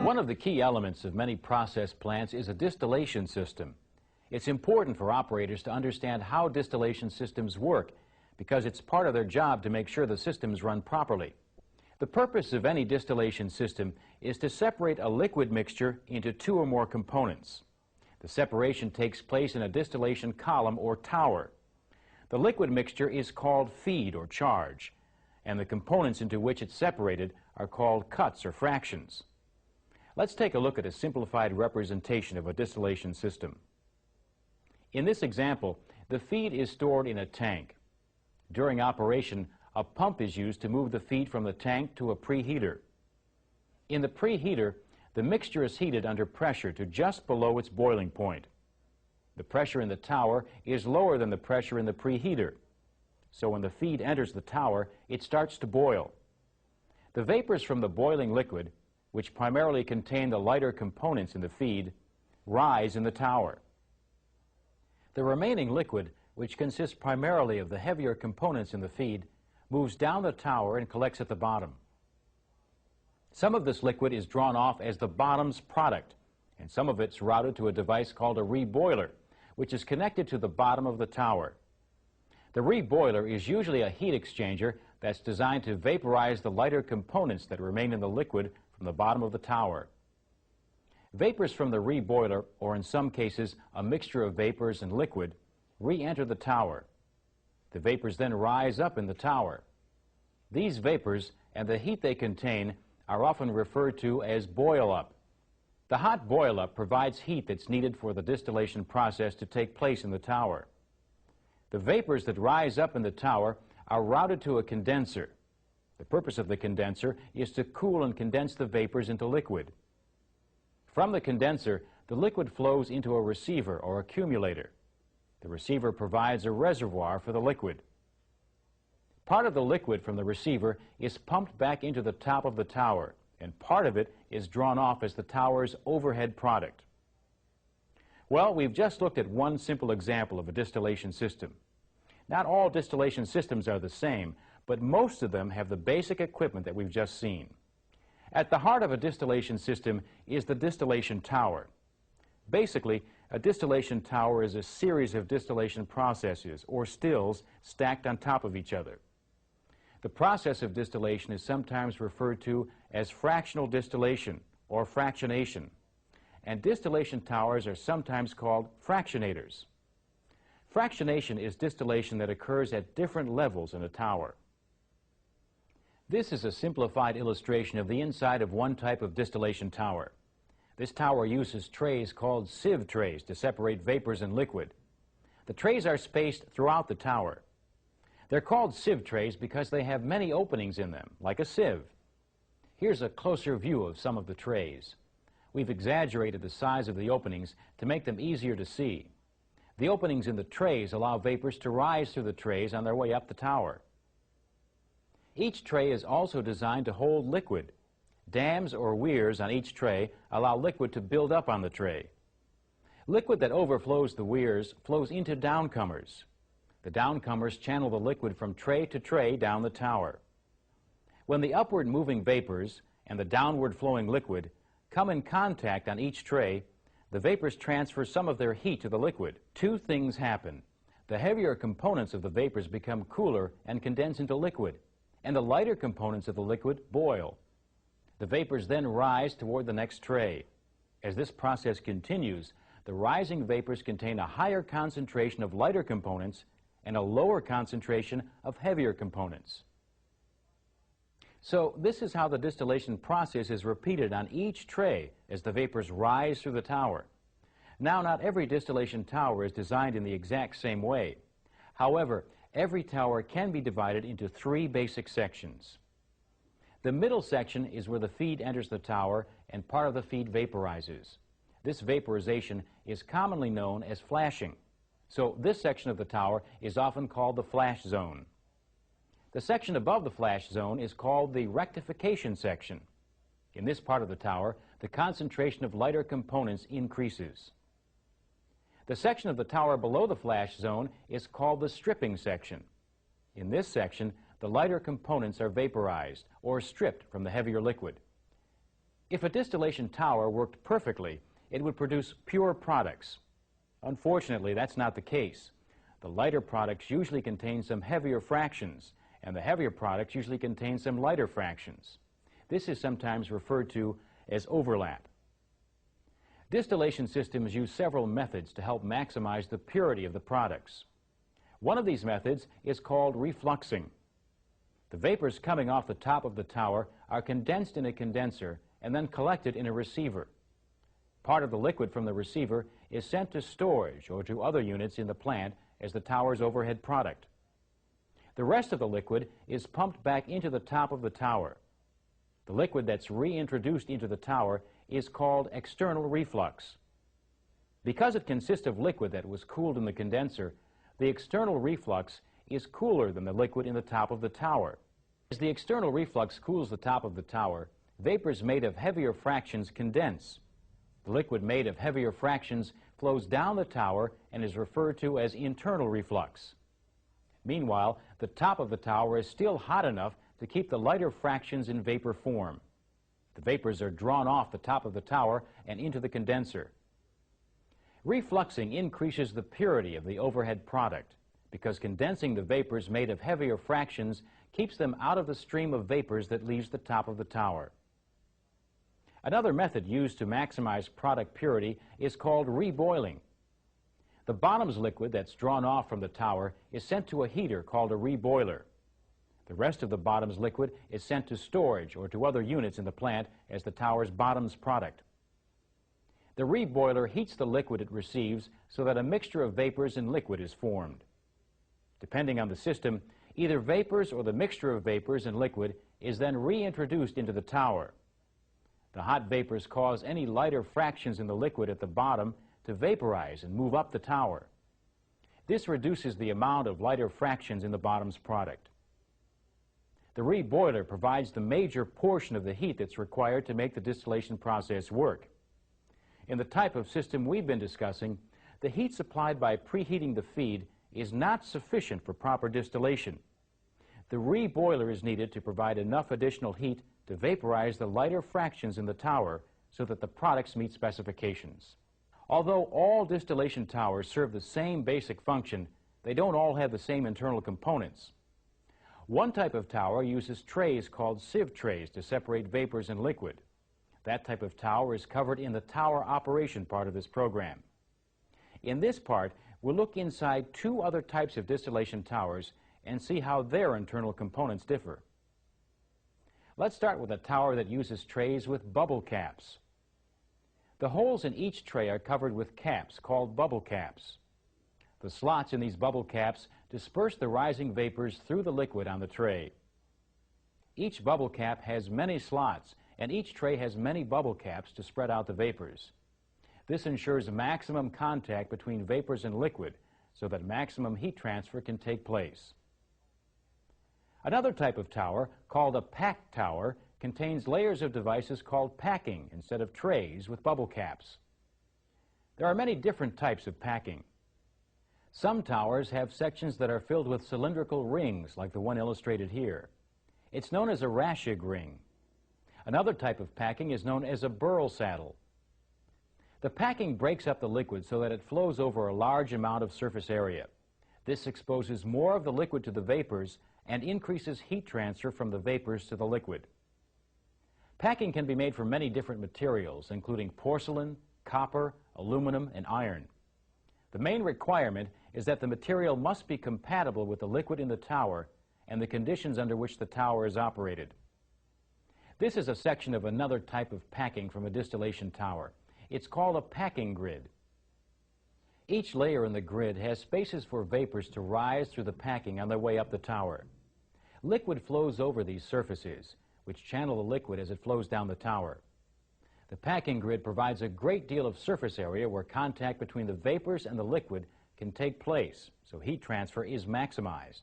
One of the key elements of many process plants is a distillation system. It's important for operators to understand how distillation systems work because it's part of their job to make sure the systems run properly. The purpose of any distillation system is to separate a liquid mixture into two or more components. The separation takes place in a distillation column or tower. The liquid mixture is called feed or charge, and the components into which it's separated are called cuts or fractions. Let's take a look at a simplified representation of a distillation system. In this example, the feed is stored in a tank. During operation, a pump is used to move the feed from the tank to a preheater. In the preheater, the mixture is heated under pressure to just below its boiling point. The pressure in the tower is lower than the pressure in the preheater. So when the feed enters the tower, it starts to boil. The vapors from the boiling liquid, which primarily contain the lighter components in the feed, rise in the tower. The remaining liquid, which consists primarily of the heavier components in the feed, moves down the tower and collects at the bottom. Some of this liquid is drawn off as the bottom's product, and some of it's routed to a device called a reboiler, which is connected to the bottom of the tower. The reboiler is usually a heat exchanger that's designed to vaporize the lighter components that remain in the liquid from the bottom of the tower. Vapors from the reboiler, or in some cases a mixture of vapors and liquid, re-enter the tower. The vapors then rise up in the tower. These vapors and the heat they contain are often referred to as boil-up. The hot boil-up provides heat that's needed for the distillation process to take place in the tower. The vapors that rise up in the tower are routed to a condenser. The purpose of the condenser is to cool and condense the vapors into liquid. From the condenser, the liquid flows into a receiver or accumulator. The receiver provides a reservoir for the liquid. Part of the liquid from the receiver is pumped back into the top of the tower, and part of it is drawn off as the tower's overhead product. Well, we've just looked at one simple example of a distillation system. Not all distillation systems are the same, but most of them have the basic equipment that we've just seen. At the heart of a distillation system is the distillation tower. Basically, a distillation tower is a series of distillation processes, or stills, stacked on top of each other. The process of distillation is sometimes referred to as fractional distillation, or fractionation, and distillation towers are sometimes called fractionators. Fractionation is distillation that occurs at different levels in a tower. This is a simplified illustration of the inside of one type of distillation tower. This tower uses trays called sieve trays to separate vapors and liquid. The trays are spaced throughout the tower. They're called sieve trays because they have many openings in them, like a sieve. Here's a closer view of some of the trays. We've exaggerated the size of the openings to make them easier to see. The openings in the trays allow vapors to rise through the trays on their way up the tower. Each tray is also designed to hold liquid. Dams or weirs on each tray allow liquid to build up on the tray. Liquid that overflows the weirs flows into downcomers. The downcomers channel the liquid from tray to tray down the tower. When the upward moving vapors and the downward flowing liquid come in contact on each tray, the vapors transfer some of their heat to the liquid. Two things happen. The heavier components of the vapors become cooler and condense into liquid, and the lighter components of the liquid boil. The vapors then rise toward the next tray. As this process continues, the rising vapors contain a higher concentration of lighter components and a lower concentration of heavier components. So this is how the distillation process is repeated on each tray as the vapors rise through the tower. Now, not every distillation tower is designed in the exact same way. However, every tower can be divided into three basic sections. The middle section is where the feed enters the tower and part of the feed vaporizes. This vaporization is commonly known as flashing. So this section of the tower is often called the flash zone. The section above the flash zone is called the rectification section. In this part of the tower, the concentration of lighter components increases. The section of the tower below the flash zone is called the stripping section. In this section, the lighter components are vaporized or stripped from the heavier liquid. If a distillation tower worked perfectly, it would produce pure products. Unfortunately, that's not the case. The lighter products usually contain some heavier fractions, and the heavier products usually contain some lighter fractions. This is sometimes referred to as overlap. Distillation systems use several methods to help maximize the purity of the products. One of these methods is called refluxing. The vapors coming off the top of the tower are condensed in a condenser and then collected in a receiver. Part of the liquid from the receiver is sent to storage or to other units in the plant as the tower's overhead product. The rest of the liquid is pumped back into the top of the tower. The liquid that's reintroduced into the tower is called external reflux. Because it consists of liquid that was cooled in the condenser, the external reflux is cooler than the liquid in the top of the tower. As the external reflux cools the top of the tower, vapors made of heavier fractions condense. The liquid made of heavier fractions flows down the tower and is referred to as internal reflux. Meanwhile, the top of the tower is still hot enough to keep the lighter fractions in vapor form. The vapors are drawn off the top of the tower and into the condenser. Refluxing increases the purity of the overhead product because condensing the vapors made of heavier fractions keeps them out of the stream of vapors that leaves the top of the tower. Another method used to maximize product purity is called reboiling. The bottom's liquid that's drawn off from the tower is sent to a heater called a reboiler. The rest of the bottom's liquid is sent to storage or to other units in the plant as the tower's bottom's product. The reboiler heats the liquid it receives so that a mixture of vapors and liquid is formed. Depending on the system, either vapors or the mixture of vapors and liquid is then reintroduced into the tower. The hot vapors cause any lighter fractions in the liquid at the bottom to vaporize and move up the tower. This reduces the amount of lighter fractions in the bottom's product. The reboiler provides the major portion of the heat that's required to make the distillation process work. In the type of system we've been discussing, the heat supplied by preheating the feed is not sufficient for proper distillation. The reboiler is needed to provide enough additional heat to vaporize the lighter fractions in the tower so that the products meet specifications. Although all distillation towers serve the same basic function, they don't all have the same internal components. One type of tower uses trays called sieve trays to separate vapors and liquid. That type of tower is covered in the tower operation part of this program. In this part, we'll look inside two other types of distillation towers and see how their internal components differ. Let's start with a tower that uses trays with bubble caps. The holes in each tray are covered with caps called bubble caps. The slots in these bubble caps disperse the rising vapors through the liquid on the tray. Each bubble cap has many slots, and each tray has many bubble caps to spread out the vapors. This ensures maximum contact between vapors and liquid so that maximum heat transfer can take place. Another type of tower, called a packed tower, contains layers of devices called packing instead of trays with bubble caps. There are many different types of packing. Some towers have sections that are filled with cylindrical rings like the one illustrated here. It's known as a Raschig ring. Another type of packing is known as a burl saddle. The packing breaks up the liquid so that it flows over a large amount of surface area. This exposes more of the liquid to the vapors and increases heat transfer from the vapors to the liquid. Packing can be made from many different materials, including porcelain, copper, aluminum, and iron. The main requirement is that the material must be compatible with the liquid in the tower and the conditions under which the tower is operated. This is a section of another type of packing from a distillation tower. It's called a packing grid. Each layer in the grid has spaces for vapors to rise through the packing on their way up the tower. Liquid flows over these surfaces, which channel the liquid as it flows down the tower. The packing grid provides a great deal of surface area where contact between the vapors and the liquid can take place, so heat transfer is maximized.